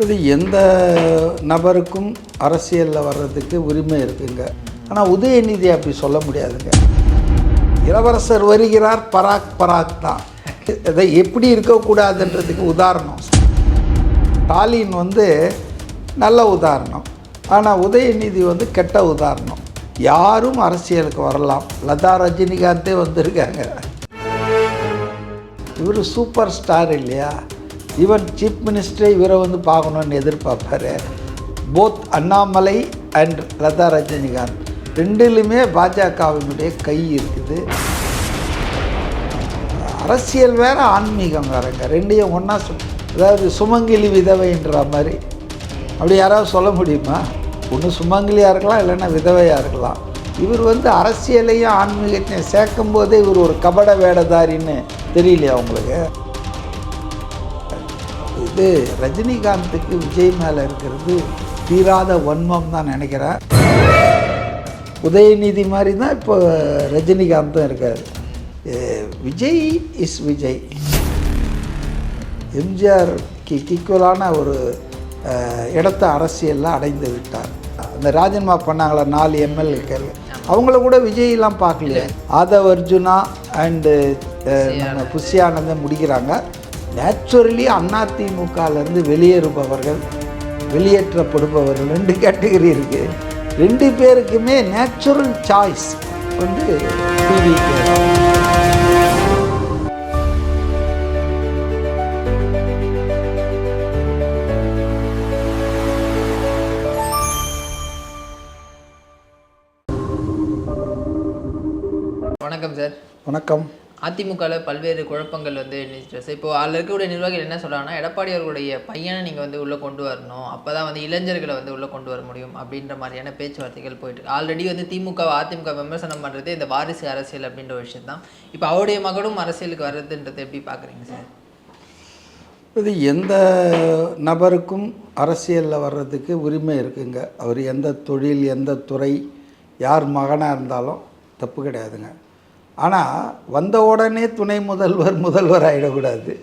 இது எந்த நபருக்கும் அரசியலில் வர்றதுக்கு உரிமை இருக்குங்க. ஆனால் உதயநிதி அப்படி சொல்ல முடியாதுங்க. இளவரசர் வருகிறார், பராக் பராக் தான். அதை எப்படி இருக்கக்கூடாதுன்றதுக்கு உதாரணம் ஸ்டாலின் நல்ல உதாரணம். ஆனால் உதயநிதி கெட்ட உதாரணம். யாரும் அரசியலுக்கு வரலாம். லதா ரஜினிகாந்தே வந்திருக்காங்க. இவர் சூப்பர் ஸ்டார் இல்லையா? ஈவன் சீஃப் மினிஸ்டரே இவரை பார்க்கணுன்னு எதிர்பார்ப்பார். போத் அண்ணாமலை அண்ட் லதா ரஜினிகாந்த் ரெண்டிலுமே பாஜகவினுடைய கை இருக்குது. அரசியல் வேறு, ஆன்மீகம் வேறுங்க. ரெண்டையும் ஒன்றா அதாவது சுமங்கலி விதவைன்ற மாதிரி அப்படி யாராவது சொல்ல முடியுமா? ஒன்று சுமங்கலியாக இருக்கலாம், இல்லைன்னா விதவையாக இருக்கலாம். இவர் அரசியலையும் ஆன்மீகத்தையும் சேர்க்கும் போதே இவர் ஒரு கபட வேடதாரின்னு தெரியலையா உங்களுக்கு? இது ரஜினிகாந்துக்கு விஜய் மேலே இருக்கிறது தீராத வன்மம் தான் நினைக்கிறேன். உதயநிதி மாதிரி தான் இப்போ ரஜினிகாந்தும் இருக்கார். விஜய் இஸ் விஜய். எம்ஜிஆருக்கு ஈக்குவலான ஒரு இடத்த அரசியலில் அடைந்து விட்டார். அந்த ராஜினாமா பண்ணாங்களா 4 எம்எல்ஏக்கள், அவங்கள கூட விஜய்லாம் பார்க்கலையே. ஆதவ் அர்ஜுனா அண்டு புஷி ஆனந்தம் முடிக்கிறாங்க. நேச்சுரலி அதிமுகலேருந்து வெளியேறுபவர்கள், வெளியேற்றப்படுபவர்கள் 2 கேட்டகரி இருக்குது. 2 பேருக்குமே நேச்சுரல் சாய்ஸ் டிவிக்கு. வணக்கம் சார். வணக்கம். அதிமுகவில் பல்வேறு குழப்பங்கள் இருந்துச்சு சார். இப்போது அதில் இருக்கக்கூடிய நிர்வாகிகள் என்ன சொல்கிறாங்கன்னா, எடப்பாடி அவர்களுடைய பையனை நீங்கள் உள்ளே கொண்டு வரணும், அப்போ தான் இளைஞர்களை உள்ளே கொண்டு வர முடியும் அப்படின்ற மாதிரியான பேச்சுவார்த்தைகள் போயிட்டு. ஆல்ரெடி திமுக அதிமுக விமர்சனம் பண்ணுறது இந்த வாரிசு அரசியல் அப்படின்ற ஒரு விஷயம் தான். இப்போ அவருடைய மகனும் அரசியலுக்கு வர்றதுன்றது எப்படி பார்க்குறீங்க சார்? இது எந்த நபருக்கும் அரசியலில் வர்றதுக்கு உரிமை இருக்குங்க. அவர் எந்த தொழில், எந்த துறை, யார் மகனாக இருந்தாலும் தப்பு கிடையாதுங்க. ஆனால் வந்த உடனே துணை முதல்வர் ஆகிடக்கூடாது.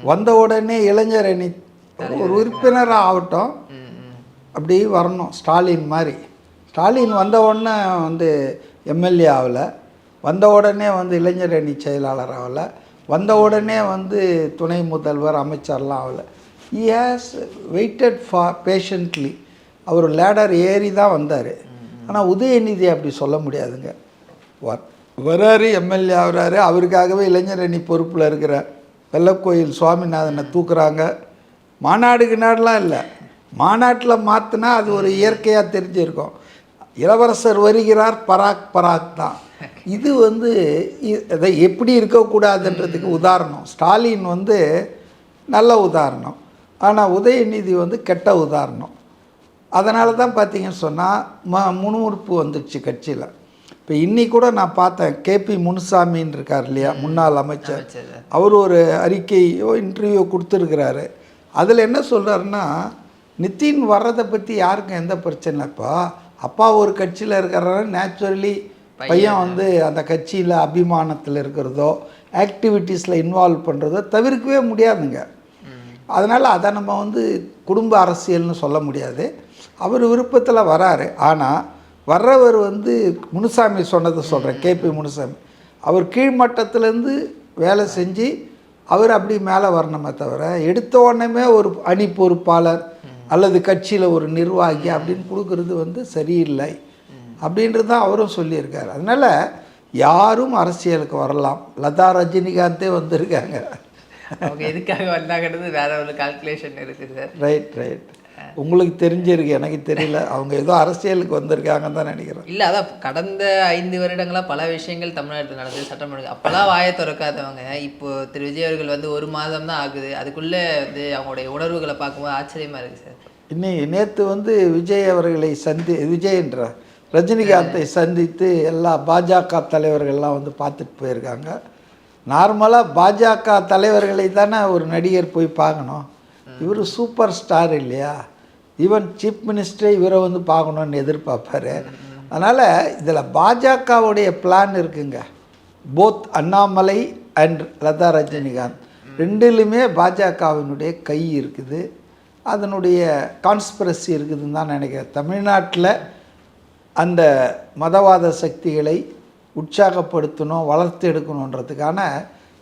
வந்த உடனே இளைஞர் அணி ஒரு உறுப்பினராக ஆகட்டும், அப்படி வரணும். ஸ்டாலின் மாதிரி. ஸ்டாலின் வந்த உடனே எம்எல்ஏ ஆகலை, வந்த உடனே இளைஞர் அணி செயலாளர் ஆகலை, வந்த உடனே துணை முதல்வர் அமைச்சர்லாம் ஆகலை. He has waited for patiently. அவர் லேடர் ஏறி தான் வந்தார். ஆனால் உதயநிதி அப்படி சொல்ல முடியாதுங்க. வராரு, எம்எல்ஏ ஆகிறாரு, அவருக்காகவே இளைஞர் அணி பொறுப்பில் இருக்கிற வெள்ளக்கோயில் சுவாமிநாதனை தூக்குறாங்க. மாநாடுக்கு நாடெலாம் இல்லை, மாநாட்டில் மாற்றினா அது ஒரு இயற்கையாக தெரிஞ்சிருக்கும். இளவரசர் வருகிறார், பராக் பராக் தான். இது அதை எப்படி இருக்கக்கூடாதுன்றதுக்கு உதாரணம் ஸ்டாலின் நல்ல உதாரணம். ஆனால் உதயநிதி கெட்ட உதாரணம். அதனால தான் பார்த்தீங்கன்னு சொன்னால் முணுமுணுப்பு வந்துடுச்சு கட்சியில். இப்போ இன்னைக்கு கூட நான் பார்த்தேன், கேபி முனுசாமின்னு இருக்கார் இல்லையா, முன்னாள் அமைச்சர். அவர் ஒரு அறிக்கையோ இன்டர்வியூ கொடுத்துருக்கிறாரு. அதில் என்ன சொல்கிறாருன்னா, நிதின் வர்றதை பற்றி யாருக்கும் எந்த பிரச்சனை இல்லைப்பா. அப்பா ஒரு கட்சியில் இருக்கிறனால நேச்சுரலி பையன் அந்த கட்சியில் அபிமானத்தில் இருக்கிறதோ ஆக்டிவிட்டீஸில் இன்வால்வ் பண்ணுறதோ தவிர்க்கவே முடியாதுங்க. அதனால் அதை நம்ம குடும்ப அரசியல்னு சொல்ல முடியாது. அவர் விருப்பத்தில் வராரு. ஆனால் வர்றவர் முனுசாமி சொன்னதை சொல்கிறேன், கேபி முனுசாமி. அவர் கீழ்மட்டத்திலேருந்து வேலை செஞ்சு அவர் அப்படி மேலே வரணுமே தவிர, எடுத்த உடனே ஒரு அணி பொறுப்பாளர் அல்லது கட்சியில் ஒரு நிர்வாகி அப்படின்னு கொடுக்கறது சரியில்லை அப்படின்றது தான் அவரும் சொல்லியிருக்காரு. அதனால் யாரும் அரசியலுக்கு வரலாம். லதா ரஜினிகாந்தே வந்திருக்காங்க. அவங்க எதுக்காக வந்தாங்கிறது வேற ஒரு கால்குலேஷன் இருக்குது சார். ரைட். உங்களுக்கு தெரிஞ்சிருக்கு, எனக்கு தெரியல. அவங்க ஏதோ அரசியலுக்கு வந்திருக்காங்கன்னு தான் நினைக்கிறேன். இல்லை, அதான் கடந்த 5 வருடங்களாக பல விஷயங்கள் தமிழ்நாட்டில் நடந்தது. சட்டமன்ற அப்போல்லாம் வாயை திறக்காதவங்க இப்போது திரு விஜய் அவர்கள் 1 மாதம் தான் ஆகுது. அதுக்குள்ளே அவங்களுடைய உணர்வுகளை பார்க்கும்போது ஆச்சரியமாக இருக்குது சார். நேற்று விஜய் அவர்களை விஜய்ன்ற ரஜினிகாந்தை சந்தித்து எல்லா பாஜக தலைவர்கள்லாம் பார்த்துட்டு போயிருக்காங்க. நார்மலாக பாஜக தலைவர்களை தானே ஒரு நடிகர் போய் பார்க்கணும். இவர் சூப்பர் ஸ்டார் இல்லையா? ஈவன் சீஃப் மினிஸ்டரே இவரை பார்க்கணுன்னு எதிர்பார்ப்பார். அதனால் இதில் பாஜகவுடைய பிளான் இருக்குங்க. போத் அண்ணாமலை அண்ட் லதா ரஜினிகாந்த் ரெண்டிலுமே பாஜகவினுடைய கை இருக்குது. அதனுடைய கான்ஸ்பிரசி இருக்குதுன்னு தான் நினைக்கிறேன். தமிழ்நாட்டில் அந்த மதவாத சக்திகளை உற்சாகப்படுத்தணும், வளர்த்து எடுக்கணுன்றதுக்கான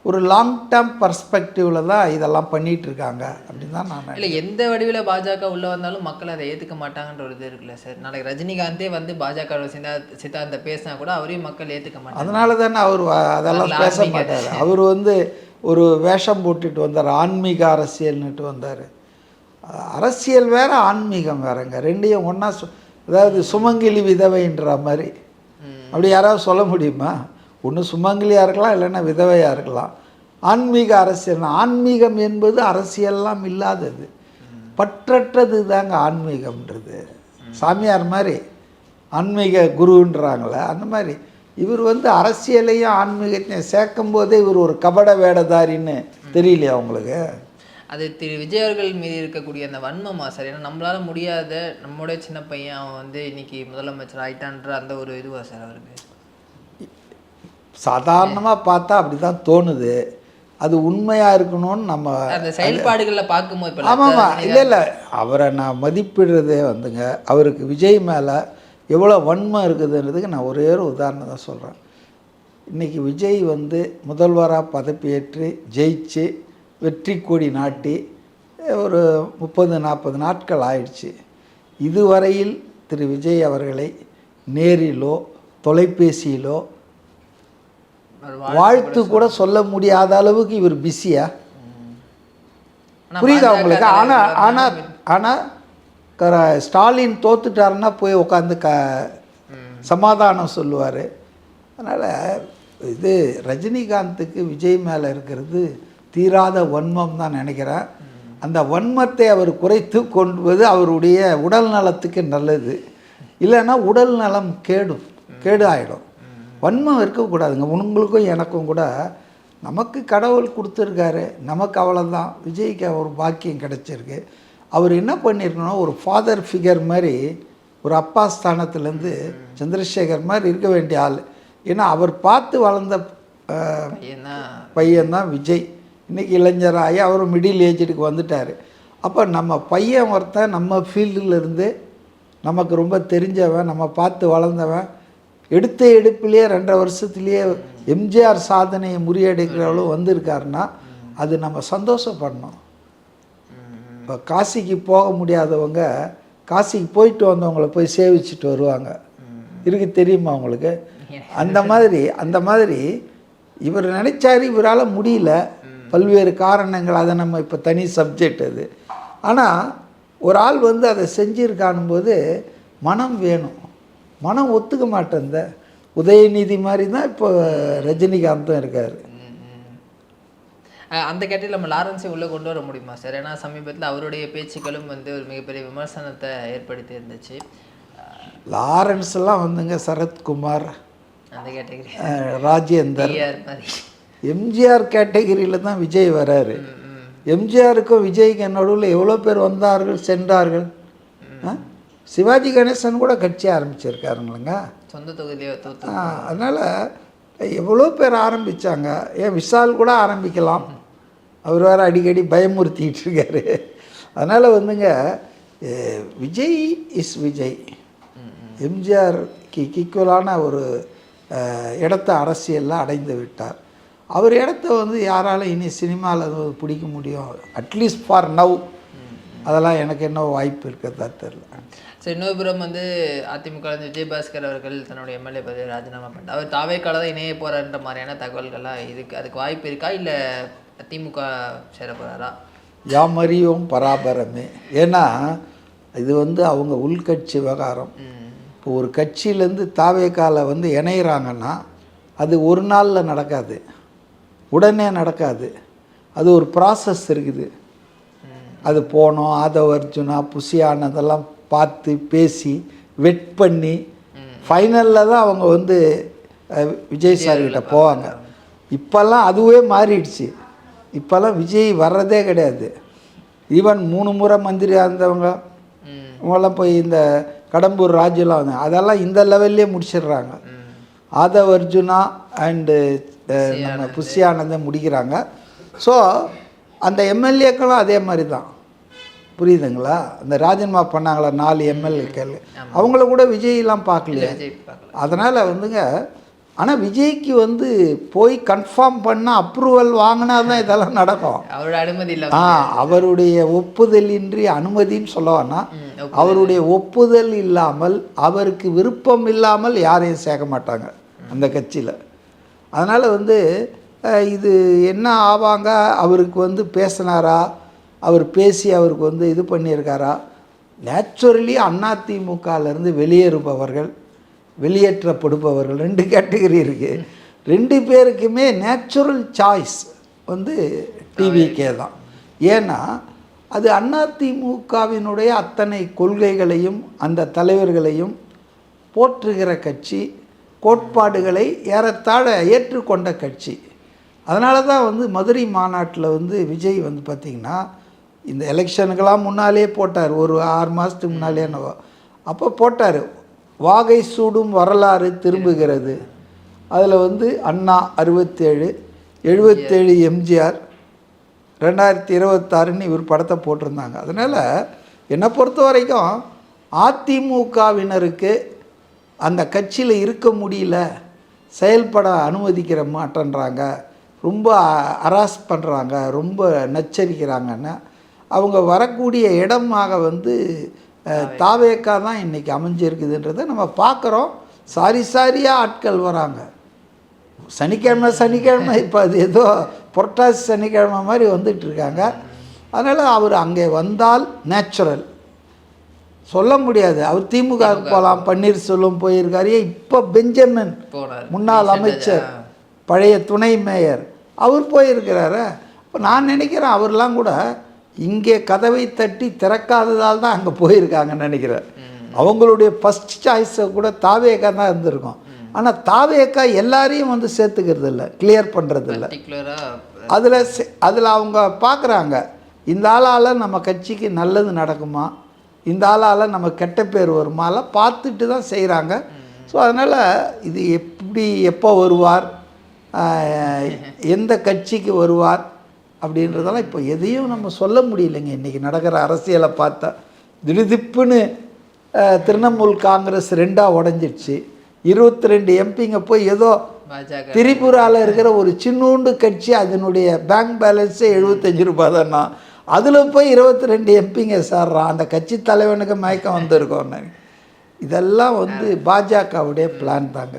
ஒரு லாங் டேர்ம் பர்ஸ்பெக்டிவில் தான் இதெல்லாம் பண்ணிகிட்டு இருக்காங்க அப்படின்னு தான் நான் இல்லை எந்த வடிவில் பாஜக உள்ளே வந்தாலும் மக்கள் அதை ஏற்றுக்க மாட்டாங்கன்ற ஒரு இது இருக்குல்ல சார். நாளைக்கு ரஜினிகாந்தே வந்து பாஜக சித்தாந்த பேசினா கூட அவரையும் மக்கள் ஏற்றுக்க மாட்டாங்க. அதனால தானே அவர் அதெல்லாம் பேச மாட்டார். அவர் வந்து ஒரு வேஷம் போட்டுட்டு வந்தார், ஆன்மீக அரசியல்னுட்டு வந்தார். அரசியல் வேறு ஆன்மீகம் வேறுங்க, ரெண்டையும் ஒன்றா அதாவது சுமங்கலி விதவைன்ற மாதிரி அப்படி யாராவது சொல்ல முடியுமா? ஒன்று சுமங்கலியாக இருக்கலாம், இல்லைன்னா விதவையாக இருக்கலாம். ஆன்மீக அரசியல், ஆன்மீகம் என்பது அரசியல்லாம் இல்லாதது, பற்றற்றது தாங்க ஆன்மீகம்ன்றது. சாமியார் மாதிரி ஆன்மீக குருன்றாங்களே, அந்த மாதிரி இவர் வந்து அரசியலையும் ஆன்மீகத்தையும் சேர்க்கும் போதே இவர் ஒரு கபட வேடதாரின்னு தெரியலையா உங்களுக்கு? அது திரு விஜய் அவர்கள் மீது இருக்கக்கூடிய அந்த வன்மமா சார்? ஏன்னா நம்மளால முடியாத நம்மளுடைய சின்ன பையன் அவன் வந்து இன்னைக்கு முதலமைச்சர் ஆயிட்டான்ற அந்த ஒரு இதுவா சார் அவருக்கு? சாதாரணமாக பார்த்தா அப்படி தான் தோணுது. அது உண்மையாக இருக்கணும்னு நம்ம அந்த செயல்பாடுகளில் பார்க்கும்போது ஆமாம்மா, இல்லை அவரை நான் மதிப்பிடுறதே வந்துங்க, அவருக்கு விஜய் மேலே எவ்வளோ வன்மம் இருக்குதுன்றதுக்கு நான் ஒரே ஒரு உதாரணம் தான் சொல்கிறேன். இன்றைக்கி விஜய் வந்து முதல்வராக பதவியேற்று ஜெயிச்சு வெற்றி கொடி நாட்டி ஒரு 30-40 நாட்கள் ஆயிடுச்சு. இதுவரையில் திரு விஜய் அவர்களை நேரிலோ தொலைபேசியிலோ வாழ்த்து கூட சொல்ல முடியாத அளவுக்கு இவர் பிஸியா? புரியுதா உங்களுக்கு? ஆனால் ஸ்டாலின் தோத்துட்டாருன்னா போய் உட்காந்து சமாதானம் சொல்லுவார். அதனால் இது ரஜினிகாந்துக்கு விஜய் மேலே இருக்கிறது தீராத வன்மம் தான் நினைக்கிறேன். அந்த வன்மத்தை அவர் குறைத்து கொள்வது அவருடைய உடல் நலத்துக்கு நல்லது. இல்லைன்னா உடல் நலம் கேடு ஆகிடும். வன்மம் இருக்கக்கூடாதுங்க. உங்களுக்கும் எனக்கும் கூட நமக்கு கடவுள் கொடுத்துருக்காரு, நமக்கு அவ்வளோதான். விஜய்க்கு ஒரு பாக்கியம் கிடச்சிருக்கு. அவர் என்ன பண்ணியிருக்கணும், ஒரு ஃபாதர் ஃபிகர் மாதிரி, ஒரு அப்பா ஸ்தானத்துலேருந்து சந்திரசேகர் மாதிரி இருக்க வேண்டிய ஆள். ஏன்னா அவர் பார்த்து வளர்ந்த பையன்தான் விஜய். இன்றைக்கி இளைஞராகி அவர் மிடில் ஏஜுக்கு வந்துட்டார். அப்போ நம்ம பையன் ஒருத்தன் நம்ம ஃபீல்டிலேருந்து நமக்கு ரொம்ப தெரிஞ்சவன், நம்ம பார்த்து வளர்ந்தவன், எடுத்த எடுப்பிலேயே 2.5 வருஷத்துலேயே எம்ஜிஆர் சாதனையை முறியடிக்கிறவளும் வந்திருக்காருன்னா அது நம்ம சந்தோஷப்படணும். இப்போ காசிக்கு போக முடியாதவங்க காசிக்கு போயிட்டு வந்தவங்களை போய் சேவிச்சுட்டு வருவாங்க, இருக்கு தெரியுமா உங்களுக்கு? அந்த மாதிரி இவர் நினைச்சாரு, இவரால் முடியல, பல்வேறு காரணங்கள், அதை நம்ம இப்போ தனி சப்ஜெக்ட் அது. ஆனால் ஒரு ஆள் வந்து அதை செஞ்சிருக்கானும்போது மனம் வேணும். மனம் ஒத்துக்க மாட்டேந்த உதயநிதி மாதிரி தான் இப்போ ரஜினிகாந்தும் இருக்கார். அந்த கேட்டில் நம்ம லாரன்ஸை உள்ளே கொண்டு வர முடியுமா சார்? ஏன்னா சமீபத்தில் அவருடைய பேச்சுக்களும் வந்து ஒரு மிகப்பெரிய விமர்சனத்தை ஏற்படுத்தி இருந்துச்சு. லாரன்ஸ்லாம் வந்துங்க சரத்குமார், அந்த கேட்டகரி, ராஜேந்தர், எம்ஜிஆர் கேட்டகரியில் தான் விஜய் வராரு. எம்ஜிஆருக்கும் விஜய்க்கு நடுவில் எவ்வளோ பேர் வந்தார்கள் சென்றார்கள். சிவாஜி கணேசன் கூட கட்சி ஆரம்பிச்சிருக்காருங்களேங்க, சொந்த தொகுதியிலே. அதனால் எவ்வளோ பேர் ஆரம்பித்தாங்க. ஏன் விஷால் கூட ஆரம்பிக்கலாம், அவர் வேறு அடிக்கடி பயமுறுத்திக்கிட்டு இருக்காரு. அதனால் வந்துங்க விஜய் இஸ் விஜய். எம்ஜிஆருக்கு ஈக்குவலான ஒரு இடத்த அரசியலில் அடைந்து விட்டார். அவர் இடத்த வந்து யாராலும் இனி சினிமாவில் பிடிக்க முடியும், அட்லீஸ்ட் ஃபார் நவ். அதெல்லாம் எனக்கு என்ன வாய்ப்பு இருக்கிறதா தெரில. சரி, இன்னொரு புறம் வந்து அதிமுக விஜயபாஸ்கர் அவர்கள் தன்னுடைய எம்எல்ஏ பதவி ராஜினாமா பண்ணிட்டு அவர் தாவேக்கால தான் இணைய போகிறான்ற மாதிரியான தகவல்கள்லாம் அதுக்கு வாய்ப்பு இருக்கா, இல்லை திமுக சேர போகிறாரா? யாமறியும் பராபரமே. ஏன்னா இது வந்து அவங்க உள்கட்சி விவகாரம். இப்போ ஒரு கட்சியிலேருந்து தாவேக்கால வந்து இணையிறாங்கன்னா அது ஒரு நாளில் நடக்காது, உடனே நடக்காது. அது ஒரு ப்ராசஸ் இருக்குது. அது போனோம், ஆதவ அர்ஜுனா புசியானதெல்லாம் பார்த்து பேசி வெட் பண்ணி ஃபைனலில் தான் அவங்க வந்து விஜய் சார்கிட்ட போவாங்க. இப்போல்லாம் அதுவே மாறிடுச்சு. இப்போல்லாம் விஜய் வர்றதே கிடையாது. ஈவன் 3 முறை மந்திரியாக இருந்தவங்க இவங்கெல்லாம் போய் இந்த கடம்பூர் ராஜுலாம் வந்து அதெல்லாம் இந்த லெவல்லே முடிச்சிடுறாங்க. ஆதவ அர்ஜுனா அண்டு நம்ம புஷியானந்தை முடிக்கிறாங்க. ஸோ அந்த எம்எல்ஏக்களும் அதே மாதிரி தான். புரியுதுங்களா? அந்த ராஜினாமா பண்ணாங்களா 4 எம்எல்ஏக்கள், அவங்கள கூட விஜய்லாம் பார்க்கலையே. விஜய் பார்க்கல. அதனால் வந்துங்க, ஆனால் விஜய்க்கு வந்து போய் கன்ஃபார்ம் பண்ணால் அப்ரூவல் வாங்கினா தான் இதெல்லாம் நடக்கும். அவரோட அனுமதி இல்ல. அவருடைய ஒப்புதலின்றி அனுமதின்னு சொல்லவானா, அவருடைய ஒப்புதல் இல்லாமல், அவருக்கு விருப்பம் இல்லாமல் யாரையும் சேர்க்க மாட்டாங்க அந்த கட்சியில். அதனால் வந்து இது என்ன ஆவாங்க, அவருக்கு வந்து பேசினாரா, அவர் பேசி அவருக்கு வந்து இது பண்ணியிருக்காரா? நேச்சுரலி அதிமுகலேருந்து வெளியேறுபவர்கள், வெளியேற்றப்படுபவர்கள் 2 கேட்டகரி இருக்குது. 2 பேருக்குமே நேச்சுரல் சாய்ஸ் வந்து டிவிகே தான். ஏன்னா அது அதிமுகவினுடைய அத்தனை கொள்கைகளையும் அந்த தலைவர்களையும் போற்றுகிற கட்சி, கோட்பாடுகளை ஏறத்தாழ ஏற்றுக்கொண்ட கட்சி. அதனால தான் வந்து மதுரை மாநாட்டில் வந்து விஜய் வந்து பார்த்திங்கன்னா, இந்த எலெக்ஷனுக்கெல்லாம் முன்னாலே போட்டார், ஒரு 6 மாதத்துக்கு முன்னாலே என்னவோ, அப்போ போட்டார், வாகை சூடும் வரலாறு திரும்புகிறது. அதில் வந்து அண்ணா 67, 77 எம்ஜிஆர், 2026ன்னு இவர் படத்தை போட்டிருந்தாங்க. அதனால் என்னை பொறுத்த வரைக்கும் அதிமுகவினருக்கு அந்த கட்சியில் இருக்க முடியல, செயல்பட அனுமதிக்கிற மாட்டேன்றாங்க, ரொம்ப ஹராஸ் பண்ணுறாங்க, ரொம்ப நச்சரிக்கிறாங்கன்னா, அவங்க வரக்கூடிய இடமாக வந்து தாவேக்கா தான் இன்றைக்கி அமைஞ்சிருக்குதுன்றதை நம்ம பார்க்குறோம். சாரியாக ஆட்கள் வராங்க. சனிக்கிழமை இப்போ அது ஏதோ புரட்டாசி சனிக்கிழமை மாதிரி வந்துட்டுருக்காங்க. அதனால் அவர் அங்கே வந்தால் நேச்சுரல் சொல்ல முடியாது. அவர் திமுக போகலாம், பன்னீர்செல்வம் போயிருக்காரு. இப்போ பெஞ்சமின் முன்னாள் அமைச்சர், பழைய துணை மேயர், அவர் போயிருக்கிறாரு. இப்போ நான் நினைக்கிறேன் அவர்லாம் கூட இங்கே கதவை தட்டி திறக்காததால் தான் அங்கே போயிருக்காங்கன்னு நினைக்கிறேன். அவங்களுடைய ஃபஸ்ட் சாய்ஸை கூட தாவேக்கா தான் இருந்திருக்கும். ஆனால் தாவேக்கா எல்லாரையும் வந்து சேர்த்துக்கிறது இல்லை, கிளியர் பண்ணுறது இல்லை. அதில் அவங்க பார்க்குறாங்க, இந்த ஆளால் நம்ம கட்சிக்கு நல்லது நடக்குமா, இந்த ஆளால் நம்ம கெட்ட பேர் வருமாலாம் பார்த்துட்டு தான் செய்கிறாங்க. ஸோ அதனால் இது எப்போ வருவார், எந்த கட்சிக்கு வருவார் அப்படின்றதெல்லாம் இப்போ எதையும் நம்ம சொல்ல முடியலைங்க. இன்றைக்கி நடக்கிற அரசியலை பார்த்தா திடுதிப்புன்னு திரிணாமுல் காங்கிரஸ் 2ஆக உடஞ்சிடுச்சு. 22 எம்பிங்க போய் ஏதோ திரிபுராவில் இருக்கிற ஒரு சின்னூண்டு கட்சி, அதனுடைய பேங்க் பேலன்ஸே 75 ரூபாய் தானா, அதில் போய் 22 எம்பிங்க சேர்றான். அந்த கட்சி தலைவனுக்கு மயக்கம் வந்திருக்கோன்னு. இதெல்லாம் வந்து பாஜகவுடைய பிளான் தாங்க.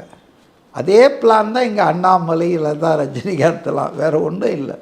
அதே பிளான் தான் இங்கே அண்ணாமலை, லதா, ரஜினிகாந்த்லாம், வேறு ஒன்றும் இல்லை.